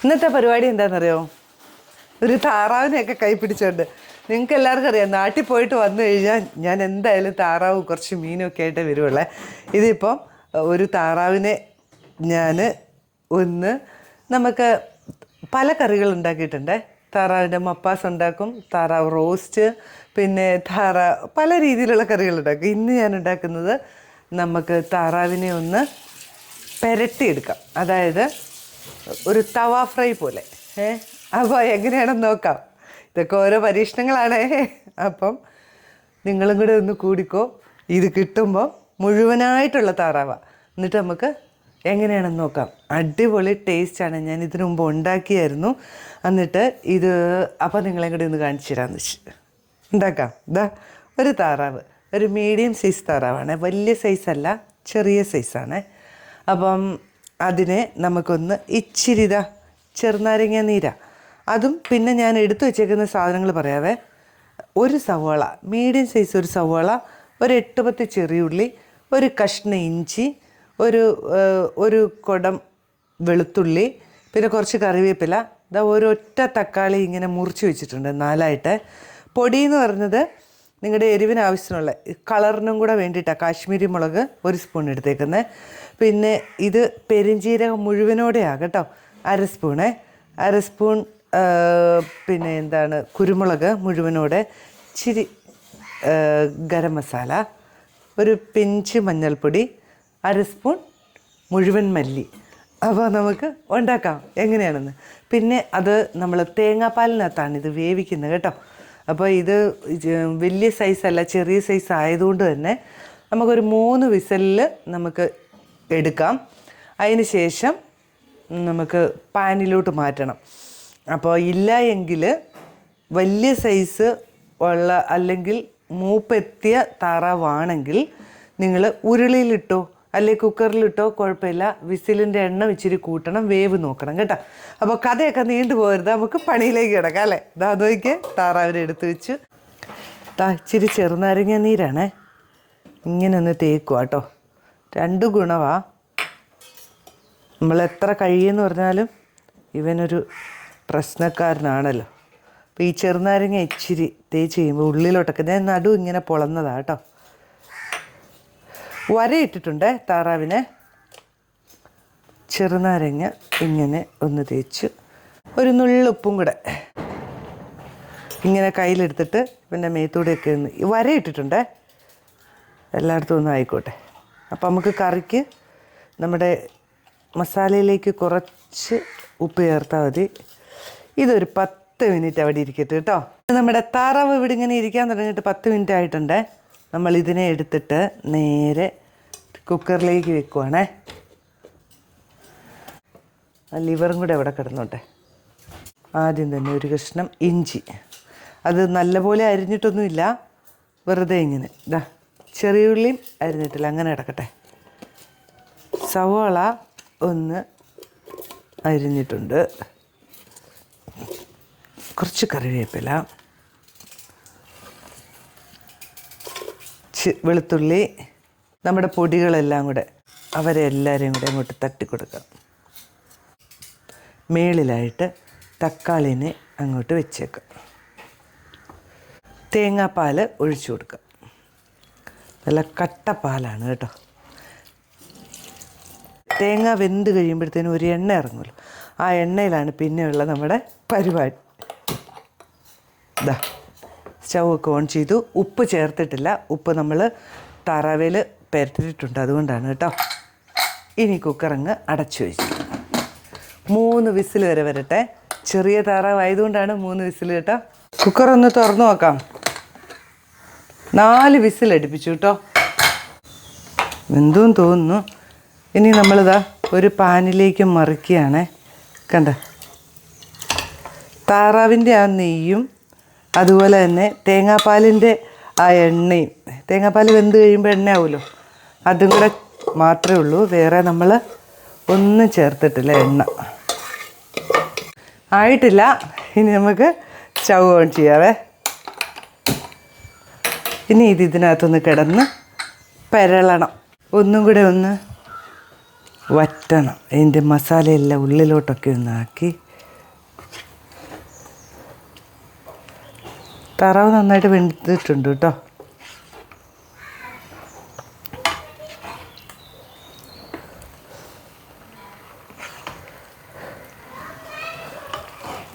ഇന്നത്തെ പരിപാടി എന്താണെന്നറിയോ? ഒരു താറാവിനെയൊക്കെ കൈ പിടിച്ചോണ്ട്. നിങ്ങൾക്ക് എല്ലാവർക്കും അറിയാം, നാട്ടിൽ പോയിട്ട് വന്നു കഴിഞ്ഞാൽ ഞാൻ എന്തായാലും താറാവും കുറച്ച് മീനൊക്കെ ആയിട്ട് വരുവുള്ളേ. ഇതിപ്പം ഒരു താറാവിനെ ഞാൻ നമുക്ക് പല കറികൾ ഉണ്ടാക്കിയിട്ടുണ്ട്. താറാവിൻ്റെ മപ്പാസ് ഉണ്ടാക്കും, താറാവ് റോസ്റ്റ്, പിന്നെ പല രീതിയിലുള്ള കറികൾ ഉണ്ടാക്കും. ഇന്ന് ഞാൻ ഉണ്ടാക്കുന്നത് നമുക്ക് താറാവിനെ ഒന്ന് പെരട്ടിയെടുക്കാം, അതായത് ഒരു തവ ഫ്രൈ പോലെ. അപ്പോൾ എങ്ങനെയാണെന്ന് നോക്കാം. ഇതൊക്കെ ഓരോ പരീക്ഷണങ്ങളാണ്. അപ്പം നിങ്ങളും കൂടെ ഒന്ന് കൂടിക്കോ. ഇത് കിട്ടുമ്പോൾ മുഴുവനായിട്ടുള്ള താറാവാണ്. എന്നിട്ട് നമുക്ക് എങ്ങനെയാണെന്ന് നോക്കാം. അടിപൊളി ടേസ്റ്റാണ്. ഞാൻ ഇതിനു മുമ്പ് ഉണ്ടാക്കിയായിരുന്നു. എന്നിട്ട് ഇത് അപ്പോൾ നിങ്ങളെയും കൂടി ഒന്ന് കാണിച്ചു തരാമെന്ന് വെച്ച് ഉണ്ടാക്കാം. ഇതാ ഒരു താറാവ്, ഒരു മീഡിയം സൈസ് താറാവാണ്, വലിയ സൈസല്ല, ചെറിയ സൈസാണ്. അപ്പം അതിനെ നമുക്കൊന്ന് ഇച്ചിരി ചെറുനാരങ്ങ നീര, അതും പിന്നെ ഞാൻ എടുത്തു വച്ചേക്കുന്ന സാധനങ്ങൾ പറയാവേ. ഒരു സവാള, മീഡിയം സൈസ് ഒരു സവാള, ഒരു 8-10 ചെറിയുള്ളി, ഒരു കഷ്ണം ഇഞ്ചി, ഒരു കുടം വെളുത്തുള്ളി, പിന്നെ കുറച്ച് കറിവേപ്പില, ഒരൊറ്റ തക്കാളി ഇങ്ങനെ മുറിച്ച് വെച്ചിട്ടുണ്ട് 4ആയിട്ട്. പൊടി എന്ന് പറഞ്ഞത് നിങ്ങളുടെ എരിവിന് ആവശ്യത്തിനുള്ള കളറിനും കൂടെ വേണ്ടിയിട്ടാണ് കാശ്മീരി മുളക് 1 സ്പൂൺ എടുത്തേക്കുന്നത്. പിന്നെ ഇത് പെരിഞ്ജീരകം മുഴുവനോടെയാണ് കേട്ടോ, 1/2 സ്പൂണ്. 1/2 സ്പൂൺ പിന്നെ കുരുമുളക് മുഴുവനോടെ, ഇച്ചിരി ഗരം മസാല, ഒരു പിഞ്ച് മഞ്ഞൾപ്പൊടി, 1/2 സ്പൂൺ മുഴുവൻ മല്ലി. അപ്പോൾ നമുക്ക് ഉണ്ടാക്കാം എങ്ങനെയാണെന്ന്. പിന്നെ അത് നമ്മൾ തേങ്ങാപ്പാലിനകത്താണ് ഇത് വേവിക്കുന്നത് കേട്ടോ. അപ്പോൾ ഇത് വലിയ സൈസല്ല, ചെറിയ സൈസ് ആയതുകൊണ്ട് തന്നെ നമുക്കൊരു 3 വിസലിൽ നമുക്ക് എടുക്കാം. അതിന് ശേഷം നമുക്ക് പാനിലോട്ട് മാറ്റണം. അപ്പോൾ ഇല്ല എങ്കിൽ വലിയ സൈസ് ഉള്ള അല്ലെങ്കിൽ മൂപ്പെത്തിയ താറാവാണെങ്കിൽ നിങ്ങൾ ഉരുളിയിലിട്ടോ അല്ലെങ്കിൽ കുക്കറിലിട്ടോ കുഴപ്പമില്ല. വിസിലിൻ്റെ എണ്ണം ഇച്ചിരി കൂട്ടണം, വേവ് നോക്കണം കേട്ടോ. അപ്പോൾ കഥയൊക്കെ നീണ്ടു പോകരുത്, നമുക്ക് പണിയിലേക്ക് കിടക്കാം അല്ലേ. നോക്കിയേ, താറാവിനെ എടുത്ത് വെച്ചു. ഇച്ചിരി ചെറുനാരങ്ങ നീരാണേ, ഇങ്ങനെ ഒന്ന് തേക്കുക കേട്ടോ. 2 ഗുണമാണ്. നമ്മൾ എത്ര കഴിയെന്ന് പറഞ്ഞാലും ഇവനൊരു പ്രശ്നക്കാരനാണല്ലോ. അപ്പോൾ ഈ ചെറുനാരങ്ങ ഇച്ചിരി തേച്ച് കഴിയുമ്പോൾ ഉള്ളിലോട്ടൊക്കെ ഞാൻ നടു ഇങ്ങനെ പൊളന്നതാണ് കേട്ടോ. വരയിട്ടിട്ടുണ്ട് താറാവിനെ. ചെറുനാരങ്ങ ഇങ്ങനെ ഒന്ന് തേച്ച് ഒരു നുള്ളുപ്പും കൂടെ ഇങ്ങനെ കയ്യിലെടുത്തിട്ട് പിന്നെ മേത്തൂടെയൊക്കെ ഒന്ന് വരയിട്ടിട്ടുണ്ട്. എല്ലായിടത്തും ഒന്നും ആയിക്കോട്ടെ. അപ്പോൾ നമുക്ക് കറിക്ക് നമ്മുടെ മസാലയിലേക്ക് കുറച്ച് ഉപ്പ് ചേർത്താൽ മതി. ഇതൊരു 10 മിനിറ്റ് അവിടെ ഇരിക്കട്ടെ കേട്ടോ. നമ്മുടെ താറാവ് ഇവിടെ ഇങ്ങനെ ഇരിക്കാൻ തുടങ്ങിയിട്ട് 10 മിനിറ്റ് ആയിട്ടുണ്ട്. നമ്മളിതിനെ എടുത്തിട്ട് നേരെ കുക്കറിലേക്ക് വെക്കുവാണേ. ലിവറും കൂടെ അവിടെ കിടന്നോട്ടെ. ആദ്യം തന്നെ ഒരു കഷ്ണം ഇഞ്ചി, അത് നല്ലപോലെ അരിഞ്ഞിട്ടൊന്നുമില്ല, വെറുതെ ഇങ്ങനെ. ചെറിയ ഉള്ളിയും അരിഞ്ഞിട്ടില്ല, അങ്ങനെ കിടക്കട്ടെ. സവാള ഒന്ന് അരിഞ്ഞിട്ടുണ്ട്, കുറച്ച് കറിവേപ്പില, വെളുത്തുള്ളി, നമ്മുടെ പൊടികളെല്ലാം കൂടെ അവരെല്ലാവരെയും കൂടെ അങ്ങോട്ട് തട്ടിക്കൊടുക്കാം. മേളിലായിട്ട് തക്കാളിനെ അങ്ങോട്ട് വെച്ചേക്കാം. തേങ്ങാപ്പാൽ ഒഴിച്ചു കൊടുക്കാം. നല്ല കട്ടപ്പാലാണ് കേട്ടോ. തേങ്ങ വെന്ത് കഴിയുമ്പോഴത്തേനും ഒരു എണ്ണ ഇറങ്ങുമല്ലോ, ആ എണ്ണയിലാണ് പിന്നെയുള്ള നമ്മുടെ പരിപാടി. സ്റ്റൗവൊക്കെ ഓൺ ചെയ്തു. ഉപ്പ് ചേർത്തിട്ടില്ല, ഉപ്പ് നമ്മൾ താറാവേൽ പെരട്ടിട്ടുണ്ട്, അതുകൊണ്ടാണ് കേട്ടോ. ഇനി കുക്കറങ്ങ് അടച്ചു വെച്ചു. 3 വിസിൽ വരെ വരട്ടെ. ചെറിയ താറാവായതുകൊണ്ടാണ് 3 വിസിൽ കേട്ടോ. കുക്കറൊന്ന് തുറന്നു നോക്കാം. 4 വിസിൽ അടുപ്പിച്ചു കേട്ടോ. എന്തും തോന്നുന്നു. ഇനി നമ്മളിതാ ഒരു പാനിലേക്ക് മറിക്കുകയാണേ. കണ്ട, താറാവിൻ്റെ ആ നെയ്യും അതുപോലെ തന്നെ തേങ്ങാപ്പാലിൻ്റെ ആ എണ്ണയും, തേങ്ങാപ്പാൽ വെന്ത് കഴിയുമ്പോൾ എണ്ണ ആവുമല്ലോ, അതും കൂടെ മാത്രമേ ഉള്ളൂ, വേറെ നമ്മൾ ഒന്നും ചേർത്തിട്ടില്ല. എണ്ണ ആയിട്ടില്ല. ഇനി നമുക്ക് സ്റ്റൗ ഓൺ ചെയ്യാവേ. ഇനി ഇതിനകത്തൊന്ന് കിടന്ന് പെരളണം, ഒന്നും കൂടെ ഒന്ന് വറ്റണം. അതിൻ്റെ മസാലയെല്ലാം ഉള്ളിലോട്ടൊക്കെ ഒന്നാക്കി താറാവ് നന്നായിട്ട് വെന്തിട്ടുണ്ട് കേട്ടോ.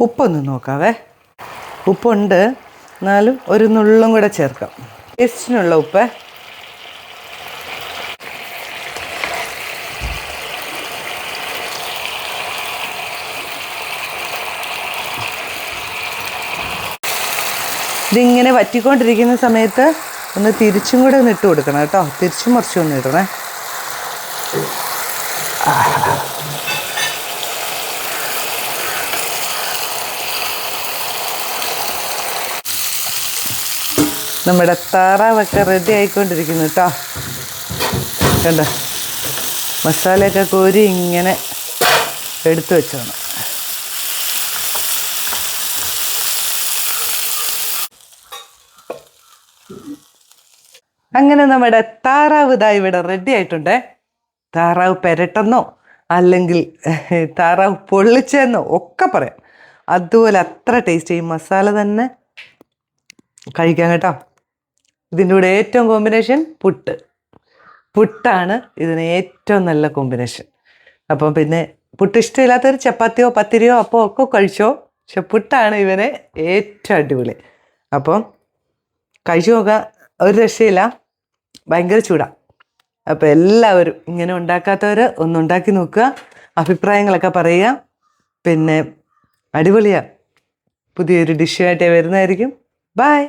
ഉപ്പൊന്ന് നോക്കാവേ. ഉപ്പുണ്ട്, എന്നാലും ഒരു നുള്ളും കൂടെ ചേർക്കാം. ടേസ്റ്റിനുള്ള ഉപ്പ്. ഇതിങ്ങനെ വറ്റിക്കൊണ്ടിരിക്കുന്ന സമയത്ത് ഒന്ന് തിരിച്ചും കൂടെ ഒന്ന് ഇട്ട് കൊടുക്കണം കേട്ടോ. തിരിച്ചും മറിച്ചും ഒന്ന് ഇടണേ. നമ്മുടെ താറാവൊക്കെ റെഡി ആയിക്കൊണ്ടിരിക്കുന്നു കേട്ടോ. കണ്ടോ, മസാലയൊക്കെ കോരി ഇങ്ങനെ എടുത്തു വെച്ചോണം. അങ്ങനെ നമ്മുടെ താറാവ് ഇതാ ഇവിടെ റെഡി ആയിട്ടുണ്ടേ. താറാവ് പെരട്ടെന്നോ അല്ലെങ്കിൽ താറാവ് പൊള്ളിച്ചെന്നോ ഒക്കെ പറയാം. അതുപോലെ അത്ര ടേസ്റ്റ്. ഈ മസാല തന്നെ കഴിക്കാം കേട്ടോ. ഇതിൻ്റെ കൂടെ ഏറ്റവും കോമ്പിനേഷൻ പുട്ടാണ് ഇതിന് ഏറ്റവും നല്ല കോമ്പിനേഷൻ. അപ്പം പിന്നെ പുട്ട് ഇഷ്ടമില്ലാത്തൊരു ചപ്പാത്തിയോ പത്തിരിയോ അപ്പോൾ ഒക്കെ കഴിച്ചോ. പക്ഷെ പുട്ടാണ് ഇവന് ഏറ്റവും അടിപൊളി. അപ്പം കഴിച്ചു നോക്കാം, ഒരു രക്ഷയില്ല, ഭയങ്കര ചൂടാണ്. അപ്പോൾ എല്ലാവരും ഇങ്ങനെ ഉണ്ടാക്കാത്തവർ ഒന്നുണ്ടാക്കി നോക്കുക, അഭിപ്രായങ്ങളൊക്കെ പറയുക. പിന്നെ അടിപൊളിയാണ്. പുതിയൊരു ഡിഷുമായിട്ട് വരുന്നതായിരിക്കും. ബൈ.